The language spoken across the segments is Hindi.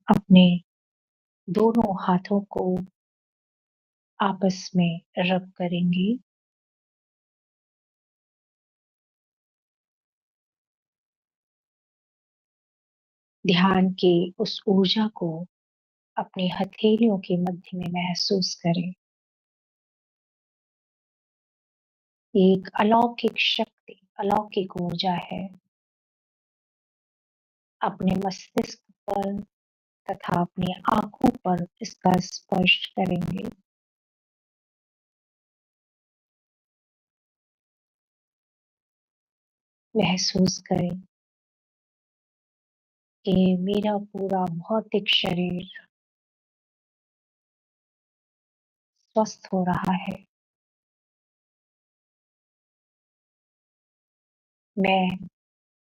अपने दोनों हाथों को आपस में रब करेंगे। ध्यान की उस ऊर्जा को अपनी हथेलियों के मध्य में महसूस करें। एक अलौकिक शक्ति, अलौकिक ऊर्जा है। अपने मस्तिष्क पर तथा अपनी आंखों पर इसका स्पर्श करेंगे। महसूस करें कि मेरा पूरा भौतिक शरीर स्वस्थ हो रहा है। मैं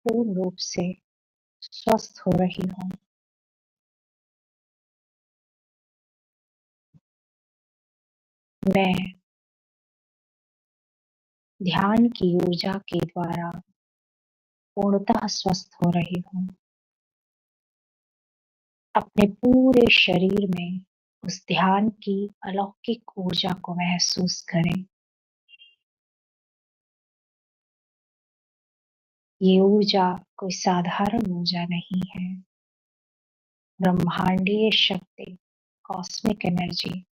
पूर्ण रूप से स्वस्थ हो रही हूँ। मैं ध्यान की ऊर्जा के द्वारा पूर्णतः स्वस्थ हो रही हूँ। अपने पूरे शरीर में उस ध्यान की अलौकिक ऊर्जा को महसूस करें। ये ऊर्जा कोई साधारण ऊर्जा नहीं है। ब्रह्मांडीय शक्ति, कॉस्मिक एनर्जी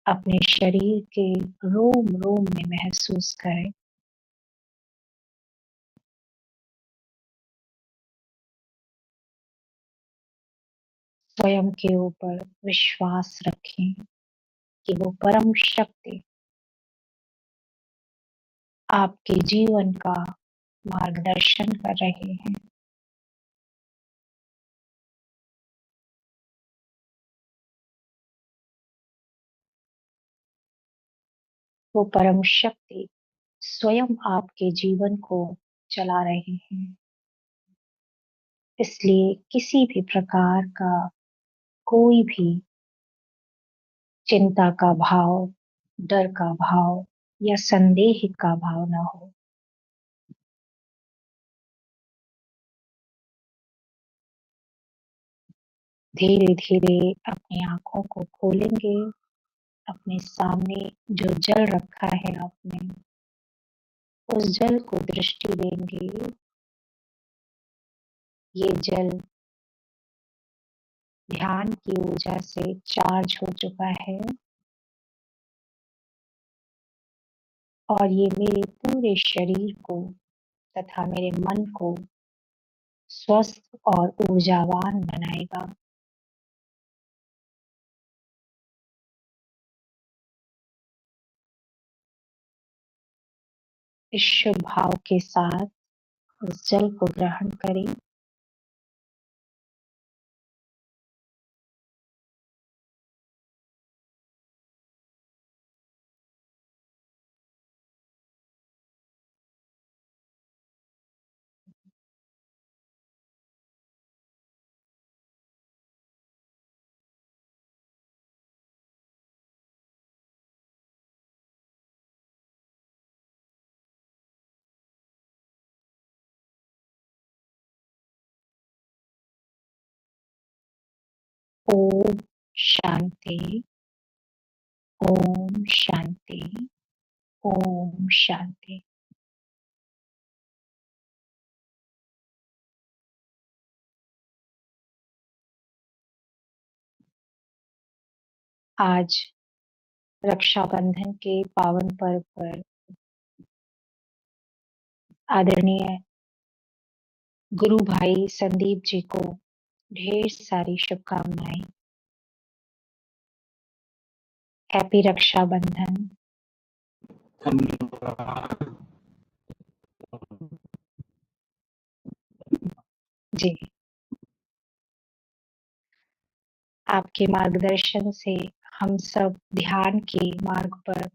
अपने शरीर के रोम रोम में महसूस करें। स्वयं के ऊपर विश्वास रखें कि वो परम शक्ति आपके जीवन का मार्गदर्शन कर रहे हैं। वो परम शक्ति स्वयं आपके जीवन को चला रहे हैं। इसलिए किसी भी प्रकार का कोई भी चिंता का भाव, डर का भाव या संदेह का भाव ना हो। धीरे धीरे अपनी आंखों को खोलेंगे। अपने सामने जो जल रखा है आपने, उस जल को दृष्टि देंगे। ये जल ध्यान की ऊर्जा से चार्ज हो चुका है और ये मेरे पूरे शरीर को तथा मेरे मन को स्वस्थ और ऊर्जावान बनाएगा। इस शुभ भाव के साथ उस जल को ग्रहण करें। ओम शांति। ओम शांति। ओम शांति। आज रक्षाबंधन के पावन पर्व पर आदरणीय गुरु भाई संदीप जी को ढेर सारी शुभकामनाएं। हैप्पी रक्षाबंधन। जी, आपके मार्गदर्शन से हम सब ध्यान के मार्ग पर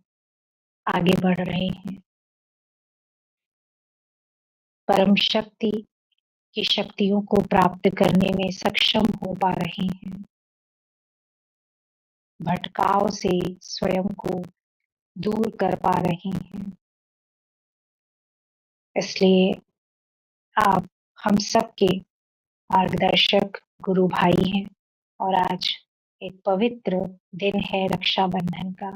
आगे बढ़ रहे हैं। परम शक्ति की शक्तियों को प्राप्त करने में सक्षम हो पा रहे हैं। भटकाव से स्वयं को दूर कर पा रहे हैं। इसलिए आप हम सबके मार्गदर्शक गुरु भाई हैं और आज एक पवित्र दिन है रक्षाबंधन का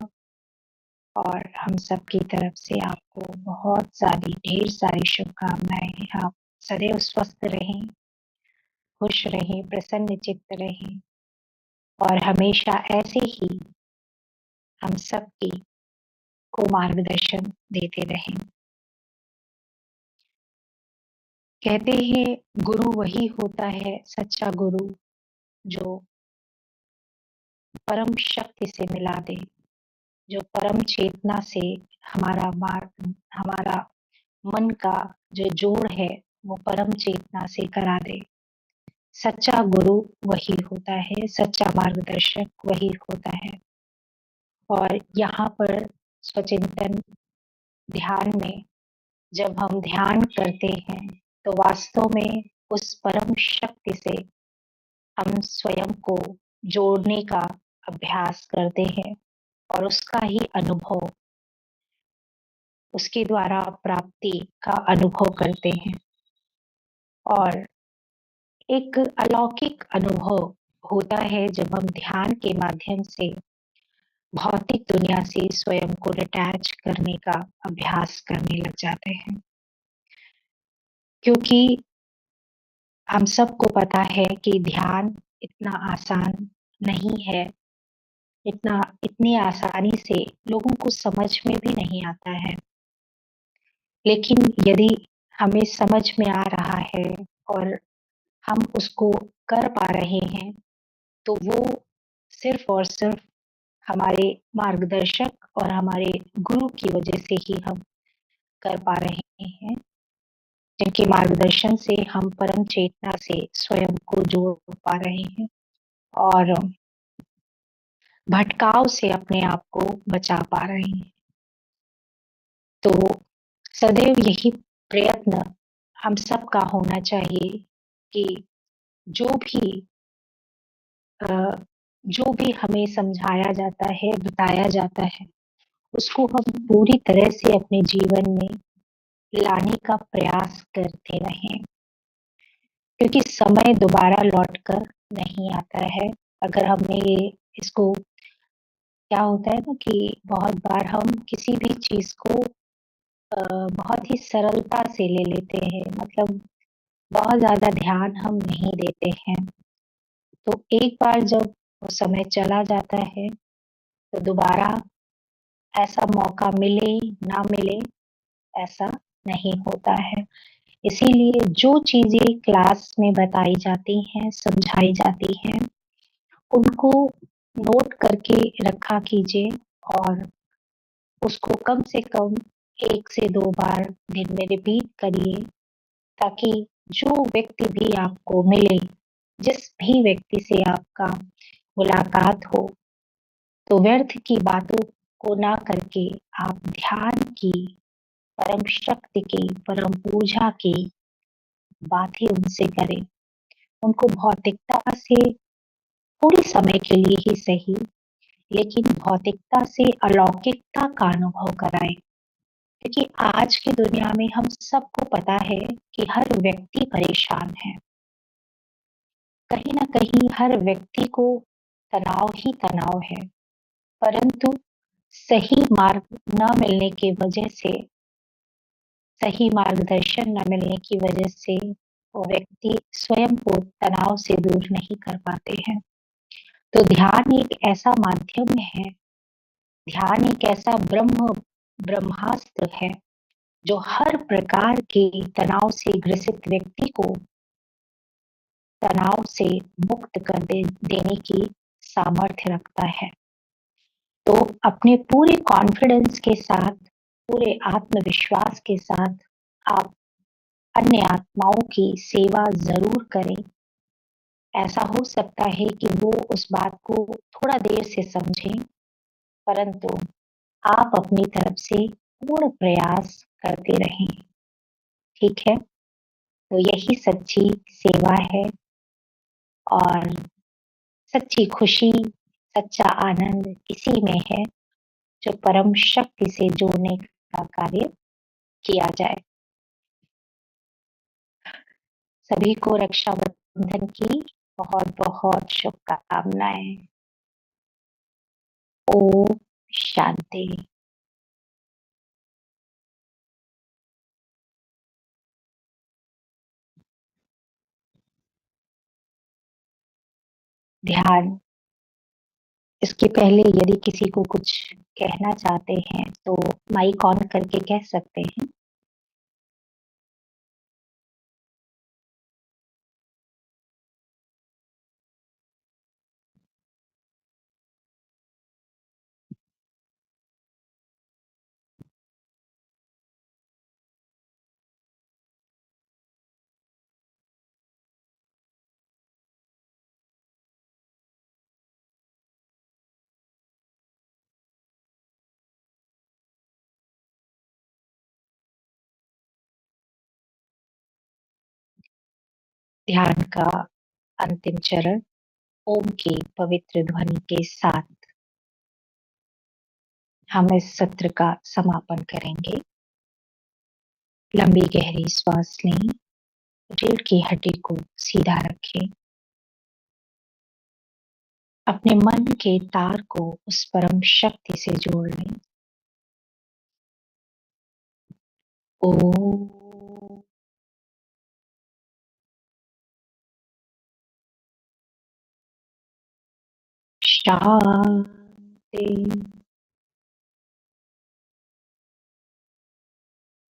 और हम सबकी तरफ से आपको बहुत सारी ढेर सारी शुभकामनाएं। आप सदैव स्वस्थ रहें, खुश रहें, प्रसन्न चित्त रहें और हमेशा ऐसे ही हम सबकी को मार्गदर्शन देते रहें। कहते हैं गुरु वही होता है सच्चा गुरु जो परम शक्ति से मिला दे, जो परम चेतना से हमारा मार्ग, हमारा मन का जो जोड़ है वो परम चेतना से करा दे। सच्चा गुरु वही होता है, सच्चा मार्गदर्शक वही होता है। और यहाँ पर स्वचिंतन ध्यान में जब हम ध्यान करते हैं तो वास्तव में उस परम शक्ति से हम स्वयं को जोड़ने का अभ्यास करते हैं और उसका ही अनुभव, उसके द्वारा प्राप्ति का अनुभव करते हैं और एक अलौकिक अनुभव होता है जब हम ध्यान के माध्यम से भौतिक दुनिया से स्वयं को डिटैच करने का अभ्यास करने लग जाते हैं। क्योंकि हम सबको पता है कि ध्यान इतना आसान नहीं है, इतनी आसानी से लोगों को समझ में भी नहीं आता है। लेकिन यदि हमें समझ में आ रहा है और हम उसको कर पा रहे हैं, तो वो सिर्फ और सिर्फ हमारे मार्गदर्शक और हमारे गुरु की वजह से ही हम कर पा रहे हैं, जिनके मार्गदर्शन से हम परम चेतना से स्वयं को जोड़ पा रहे हैं और भटकाव से अपने आप को बचा पा रहे हैं। तो सदैव यही प्रयत्न हम सबका होना चाहिए कि जो भी अ, जो भी हमें समझाया जाता है, बताया जाता है, उसको हम पूरी तरह से अपने जीवन में लाने का प्रयास करते रहें। क्योंकि समय दोबारा लौटकर नहीं आता है। अगर हमने ये इसको क्या होता है ना कि बहुत बार हम किसी भी चीज़ को बहुत ही सरलता से ले लेते हैं, मतलब बहुत ज़्यादा ध्यान हम नहीं देते हैं। तो एक बार जब वो समय चला जाता है, तो दोबारा ऐसा मौका मिले, ना मिले, ऐसा नहीं होता है। इसीलिए जो चीज़ें क्लास में बताई जाती हैं, समझाई जाती हैं, उनको नोट करके रखा कीजिए और उसको कम से कम 1 से 2 बार दिन में रिपीट करिए, ताकि जो व्यक्ति भी आपको मिले, जिस भी व्यक्ति से आपका मुलाकात हो, तो व्यर्थ की बातों को ना करके आप ध्यान की, परम शक्ति की, परम पूजा की बातें उनसे करें। उनको भौतिकता से थोड़े समय के लिए ही सही, लेकिन भौतिकता से अलौकिकता का अनुभव कराएँ। क्योंकि आज की दुनिया में हम सबको पता है कि हर व्यक्ति परेशान है। कहीं न कहीं हर व्यक्ति को तनाव ही तनाव है, परंतु सही मार्ग न मिलने की वजह से, सही मार्गदर्शन न मिलने की वजह से वो व्यक्ति स्वयं को तनाव से दूर नहीं कर पाते हैं। तो ध्यान एक ऐसा माध्यम है, ध्यान एक ऐसा ब्रह्मास्त्र है, जो हर प्रकार के तनाव से ग्रसित व्यक्ति को तनाव से मुक्त कर देने की सामर्थ्य रखता है। तो अपने पूरे कॉन्फिडेंस के साथ, पूरे आत्मविश्वास के साथ आप अन्य आत्माओं की सेवा ज़रूर करें। ऐसा हो सकता है कि वो उस बात को थोड़ा देर से समझें, परंतु आप अपनी तरफ से पूर्ण प्रयास करते रहें, ठीक है? तो यही सच्ची सेवा है और सच्ची खुशी, सच्चा आनंद इसी में है, जो परम शक्ति से जोड़ने का कार्य किया जाए। सभी को रक्षाबंधन रक्षाबंधन की बहुत-बहुत शुभकामनाएँ। ओम शांति। ध्यान इसके पहले यदि किसी को कुछ कहना चाहते हैं, तो माइक ऑन करके कह सकते हैं। ध्यान का अंतिम चरण ओम की पवित्र ध्वनि के साथ हम इस सत्र का समापन करेंगे। लंबी गहरी श्वास लें, रीढ़ की हड्डी को सीधा रखें, अपने मन के तार को उस परम शक्ति से जोड़ लें। ओम शांति।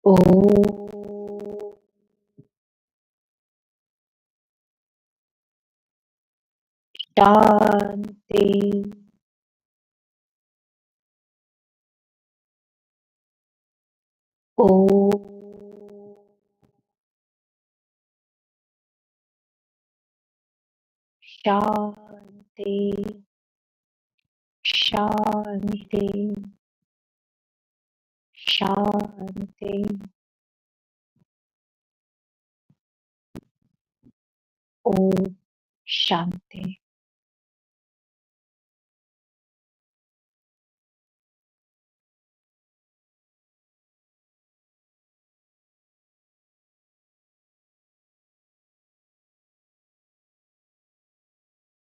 ओम शांति। ओम शांति। शांति। शांति। ओम शांति।